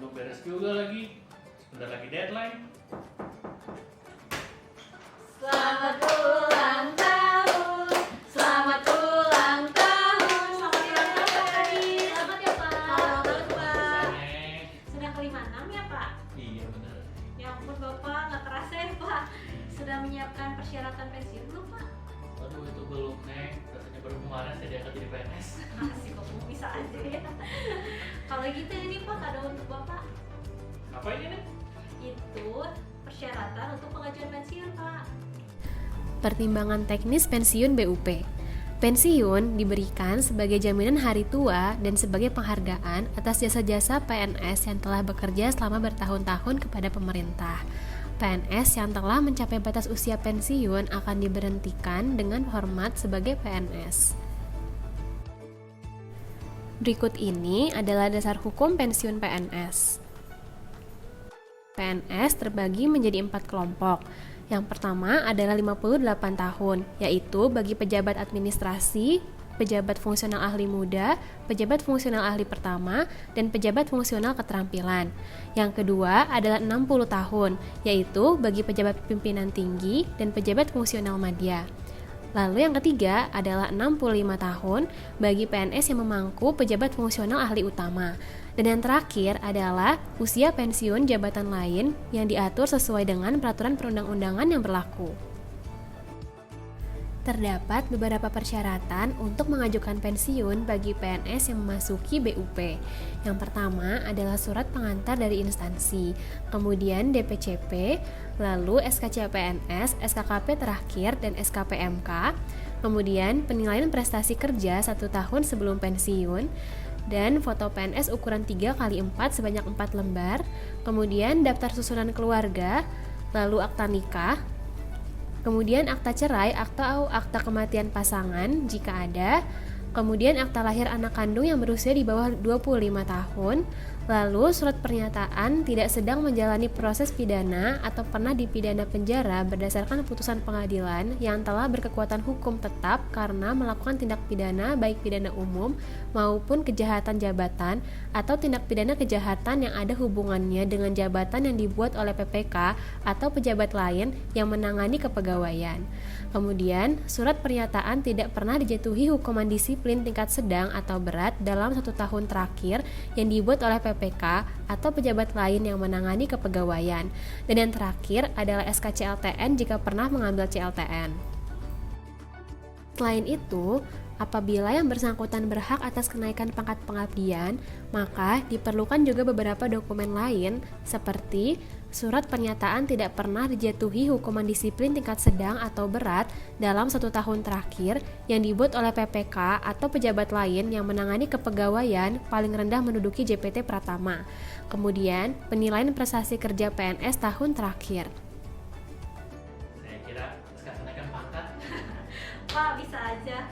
belum beres juga lagi. Sebentar lagi deadline. Selamat ulang tahun, selamat ulang tahun, selamat ulang tahun Pak Kadis. Selamat ya Pak. Selamat Pak. Sudah ke-56 ya Pak? Iya benar. Ya ampun Bapak, nggak kerasa ya Pak. Sudah menyiapkan persyaratan pensiun belum Pak? Waduh itu belum Neng. Katanya baru kemarin saya diangkat jadi PNS. Masih kok bisa aja ya. Kalau gitu ini Pak kado untuk Bapak. Apa ini Neng? Itu persyaratan untuk pengajuan pensiun Pak. Pertimbangan teknis pensiun BUP. Pensiun diberikan sebagai jaminan hari tua dan sebagai penghargaan atas jasa-jasa PNS yang telah bekerja selama bertahun-tahun kepada pemerintah. PNS yang telah mencapai batas usia pensiun akan diberhentikan dengan hormat sebagai PNS. Berikut ini adalah dasar hukum pensiun PNS. PNS terbagi menjadi 4 kelompok. Yang pertama adalah 58 tahun, yaitu bagi pejabat administrasi, pejabat fungsional ahli muda, pejabat fungsional ahli pertama, dan pejabat fungsional keterampilan. Yang kedua adalah 60 tahun, yaitu bagi pejabat pimpinan tinggi dan pejabat fungsional madya. Lalu yang ketiga adalah 65 tahun bagi PNS yang memangku pejabat fungsional ahli utama. Dan yang terakhir adalah usia pensiun jabatan lain yang diatur sesuai dengan peraturan perundang-undangan yang berlaku. Terdapat beberapa persyaratan untuk mengajukan pensiun bagi PNS yang memasuki BUP. Yang pertama adalah surat pengantar dari instansi, kemudian DPCP, lalu SKCPNS, SKKP terakhir, dan SKPMK, kemudian penilaian prestasi kerja 1 tahun sebelum pensiun, dan foto PNS ukuran 3x4 sebanyak 4 lembar, kemudian daftar susunan keluarga, lalu akta nikah, kemudian akta cerai atau akta kematian pasangan jika ada, kemudian akta lahir anak kandung yang berusia di bawah 25 tahun, lalu surat pernyataan tidak sedang menjalani proses pidana atau pernah dipidana penjara berdasarkan putusan pengadilan yang telah berkekuatan hukum tetap karena melakukan tindak pidana baik pidana umum maupun kejahatan jabatan atau tindak pidana kejahatan yang ada hubungannya dengan jabatan yang dibuat oleh PPK atau pejabat lain yang menangani kepegawaian. Kemudian, surat pernyataan tidak pernah dijatuhi hukuman disiplin tingkat sedang atau berat dalam 1 tahun terakhir yang dibuat oleh PPK atau pejabat lain yang menangani kepegawaian. Dan yang terakhir adalah SKCLTN jika pernah mengambil CLTN. Selain itu, apabila yang bersangkutan berhak atas kenaikan pangkat pengabdian, maka diperlukan juga beberapa dokumen lain seperti surat pernyataan tidak pernah dijatuhi hukuman disiplin tingkat sedang atau berat dalam 1 tahun terakhir yang dibuat oleh PPK atau pejabat lain yang menangani kepegawaian paling rendah menduduki JPT Pratama. Kemudian, penilaian prestasi kerja PNS tahun terakhir. Saya kira SK kenaikan pangkat. Pak bisa aja